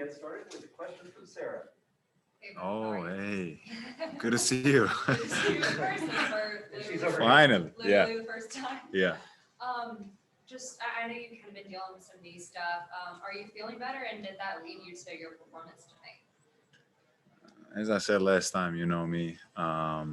get started with a question from Sarah. Oh, hey. Good to see you. Good to see you in person She's over here. Finally. Yeah. literally the first time. Yeah. I know you've kind of been dealing with some knee stuff. Are you feeling better, and did that lead you to your performance tonight? As I said last time, you know me. I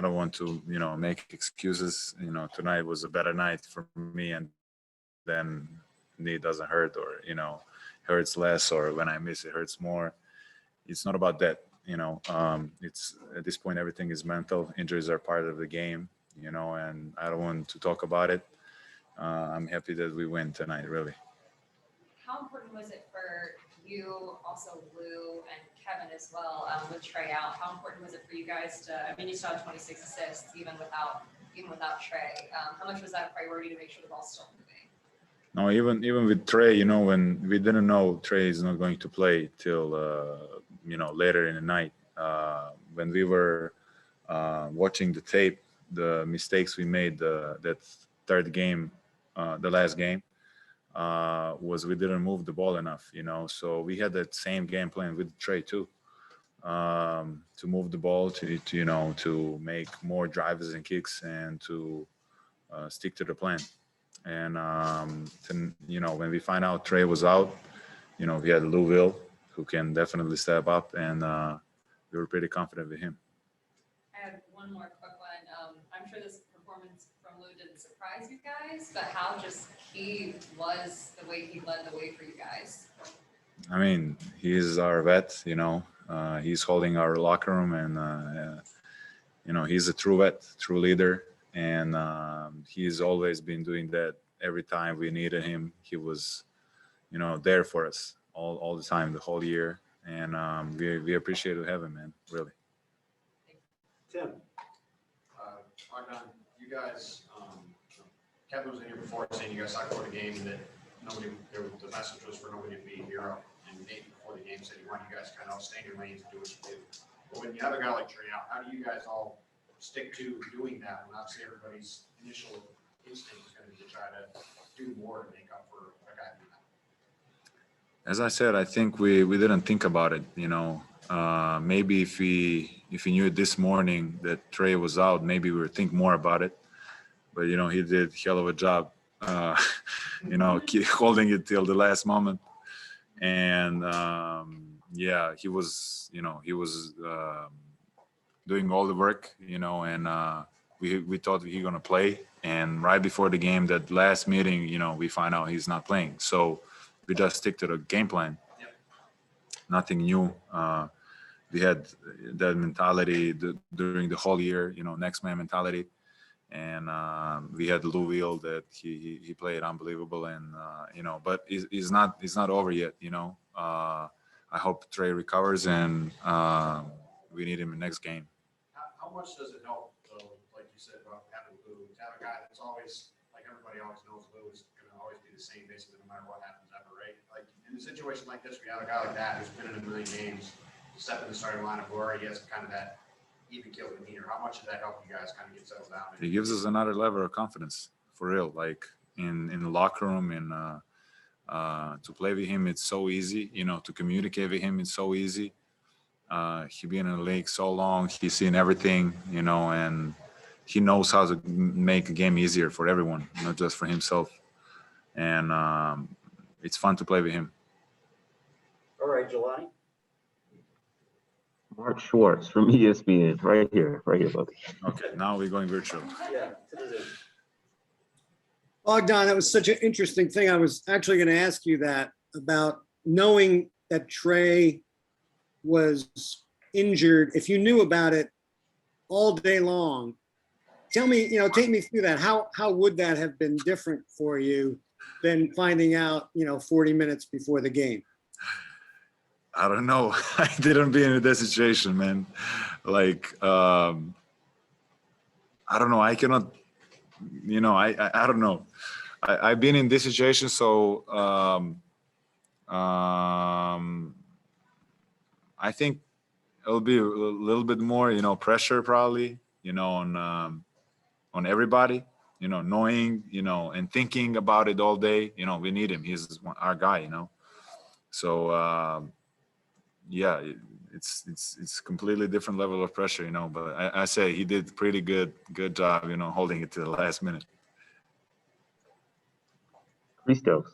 don't want to, make excuses. Tonight was a better night for me, and then knee doesn't hurt, or hurts less, or when I miss it hurts more. It's not about that. It's at this point everything is mental. Injuries are part of the game, and I don't want to talk about it. I'm happy that we win tonight, really. How important was it for you, also Lou and Kevin as well, with Trey out? How important was it for you guys to? I mean, you still have 26 assists even without Trey. How much was that a priority to make sure the ball's still moving? No, even with Trey, when we didn't know Trey is not going to play till later in the night. When we were watching the tape, the mistakes we made that third game, the last game, was we didn't move the ball enough. So we had that same game plan with Trey too, to move the ball, to make more drives and kicks, and to stick to the plan. And when we find out Trey was out, we had Louisville, who can definitely step up, and we were pretty confident with him. I have one more quick one. I'm sure this performance from Lou didn't surprise you guys, but how just he was the way he led the way for you guys. I mean, he's our vet, he's holding our locker room, and he's a true vet, true leader. And he's always been doing that. Every time we needed him, he was, there for us all the time, the whole year. And we appreciate to have him, man, really. Tim. Bogdan, you guys, Kevin was in here before saying you guys talked about the game and that the message was for nobody to be a hero. And Nate before the game said he wanted you guys to kind of stay in your lanes and do what you do. But when you have a guy like Trey out, how do you guys all stick to doing that when obviously everybody's initial instinct is going to be to try to do more to make up for a guy like that? As I said, I think we didn't think about it. Maybe if we knew this morning that Trey was out, maybe we would think more about it. But he did a hell of a job, keep holding it till the last moment. And he was doing all the work, and we thought he gonna play. And right before the game, that last meeting, we find out he's not playing. So we just stick to the game plan. Yep. Nothing new. We had that mentality during the whole year, next man mentality. And we had Louisville that he played unbelievable, and but it's not over yet. I hope Trey recovers, and we need him in the next game. How much does it help, though, like you said, about having Lou, to have a guy that's always, like everybody always knows Lou is going to always be the same basically no matter what happens ever, right? Like in a situation like this, we have a guy like that who's been in a million games, step in the starting lineup where he has kind of that even kill demeanor. How much did that help you guys kind of get settled down? It gives us another level of confidence, for real. Like in the locker room, and to play with him, it's so easy. To communicate with him, it's so easy. He been in the league so long, he's seen everything, and he knows how to make a game easier for everyone, not just for himself. And it's fun to play with him. All right, Jelani. Mark Schwartz from ESPN, right here, buddy. Okay, now we're going virtual. Yeah, to the Zoom. Bogdan, that was such an interesting thing. I was actually going to ask you that about knowing that Trey was injured. If you knew about it all day long, tell me, take me through that. How would that have been different for you than finding out, 40 minutes before the game? I don't know. I didn't be in that situation, man. Like, I don't know. I cannot, I don't know. I've been in this situation, so I think it'll be a little bit more, pressure probably, on everybody, knowing, and thinking about it all day. We need him. He's our guy, So yeah, it's completely different level of pressure, But I say he did pretty good job, holding it to the last minute. Christos.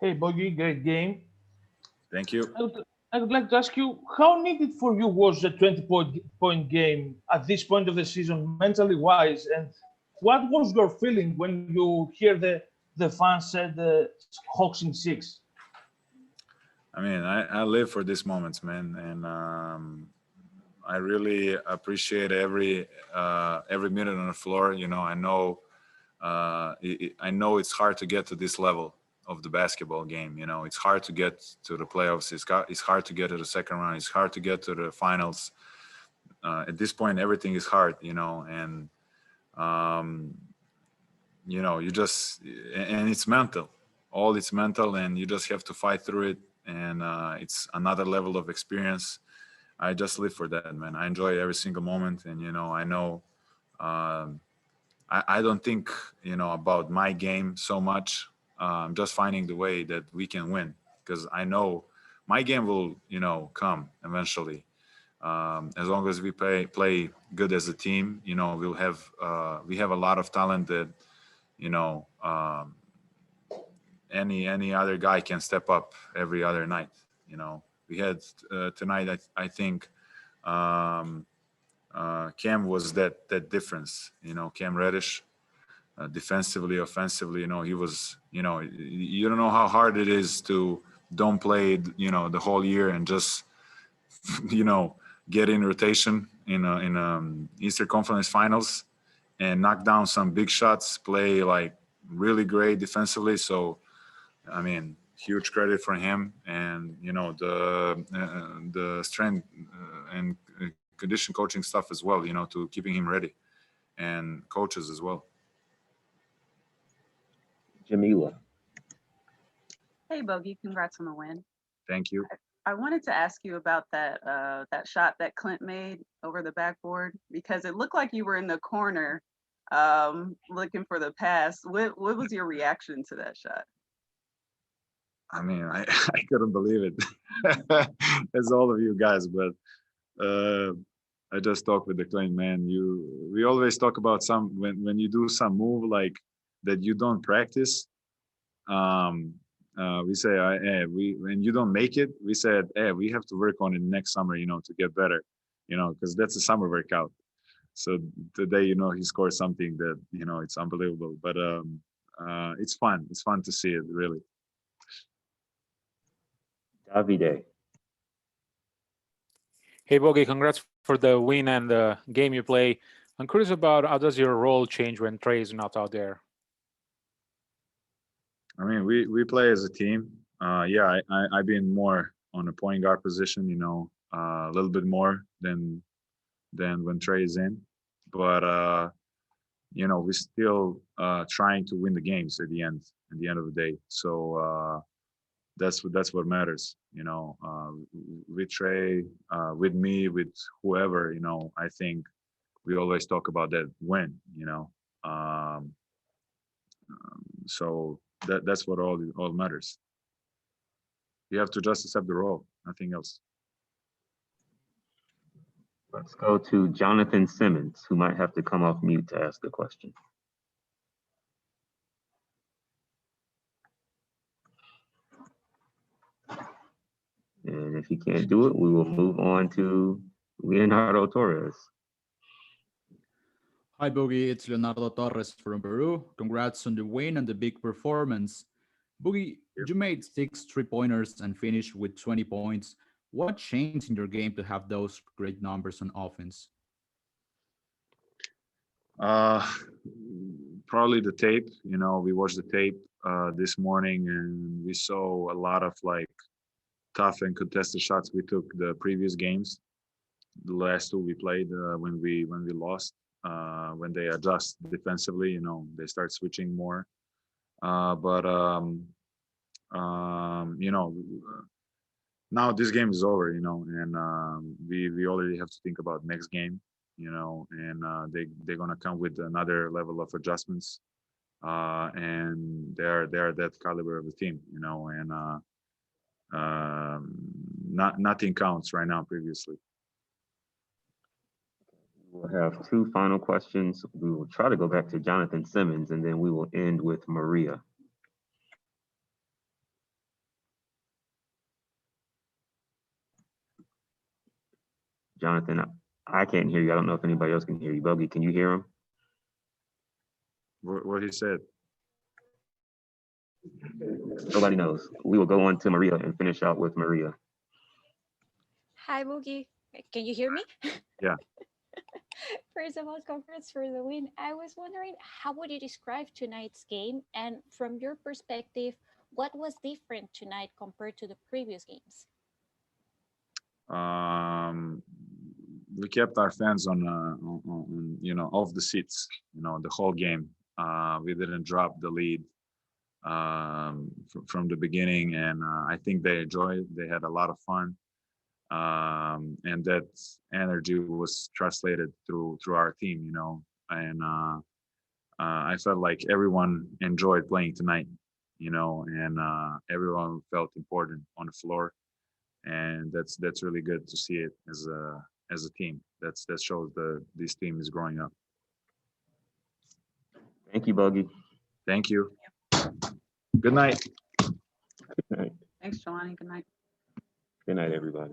Hey, Boggy, great game. Thank you. I would like to ask you, how needed for you was the 20-point game at this point of the season, mentally wise, and what was your feeling when you hear the fans said the Hawks in 6? I mean, I live for these moments, man, and I really appreciate every minute on the floor. I know it's hard to get to this level of the basketball game. It's hard to get to the playoffs. It's hard to get to the second round. It's hard to get to the finals. At this point, everything is hard, and you just, and it's mental. All it's mental, and you just have to fight through it. And it's another level of experience. I just live for that, man. I enjoy every single moment, and I know. I don't think about my game so much. I'm just finding the way that we can win, because I know my game will come eventually. As long as we play good as a team, we'll have we have a lot of talent that any other guy can step up every other night. We had tonight. I think Cam was that difference. Cam Reddish, defensively, offensively. He was. You don't know how hard it is to don't play. The whole year and just get in rotation in Eastern Conference Finals and knock down some big shots. Play like really great defensively. So. I mean, huge credit for him, and the strength and condition coaching stuff as well. To keeping him ready, and coaches as well. Jamila. Hey, Bogey, congrats on the win. Thank you. I wanted to ask you about that shot that Clint made over the backboard, because it looked like you were in the corner looking for the pass. What was your reaction to that shot? I mean, I couldn't believe it, as all of you guys. But I just talked with the Clint, man. We always talk about when you do some move like that you don't practice. We say, when you don't make it, we said, we have to work on it next summer, to get better, because that's a summer workout. So today, he scored something that, it's unbelievable. But it's fun. It's fun to see it, really. Davide. Hey, Bogey, congrats for the win and the game you play. I'm curious about how does your role change when Trey is not out there? I mean, we play as a team. I've been more on a point guard position, a little bit more than when Trey is in. But we're still trying to win the games at the end of the day. So that's what matters. With Trey, with me, with whoever, I think we always talk about that win. So that's what all matters. You have to just accept the role, nothing else. Let's go to Jonathan Simmons, who might have to come off mute to ask a question. And if he can't do it, we will move on to Leonardo Torres. Hi, Boogie. It's Leonardo Torres from Peru. Congrats on the win and the big performance. Boogie, you made 6 3-pointers and finished with 20 points. What changed in your game to have those great numbers on offense? Probably the tape. We watched the tape this morning, and we saw a lot of tough and contested shots we took the previous games. The last 2 we played when we lost. When they adjust defensively, they start switching more. Now this game is over, and we already have to think about next game, and they're gonna come with another level of adjustments. and they're that caliber of a team, you know, and nothing counts right now. Previously, We'll have two final questions. We will try to go back to Jonathan Simmons, and then we will end with Maria. Jonathan, I can't hear you. I don't know if anybody else can hear you. Bogey, can you hear him? what he said. Nobody knows. We will go on to Maria and finish out with Maria. Hi, Boogie. Can you hear me? Yeah. First of all, congrats for the win. I was wondering, how would you describe tonight's game? And from your perspective, what was different tonight compared to the previous games? We kept our fans on you know, off the seats, you know, the whole game. We didn't drop the lead from the beginning, and I think they enjoyed it. They had a lot of fun, and that energy was translated through our team, you know. And I felt like everyone enjoyed playing tonight, you know, and everyone felt important on the floor, and that's really good to see it as a team. That shows this team is growing up. Thank you, Bogey. Thank you. Good night. Good night. Thanks, Jelani. Good night. Good night, everybody.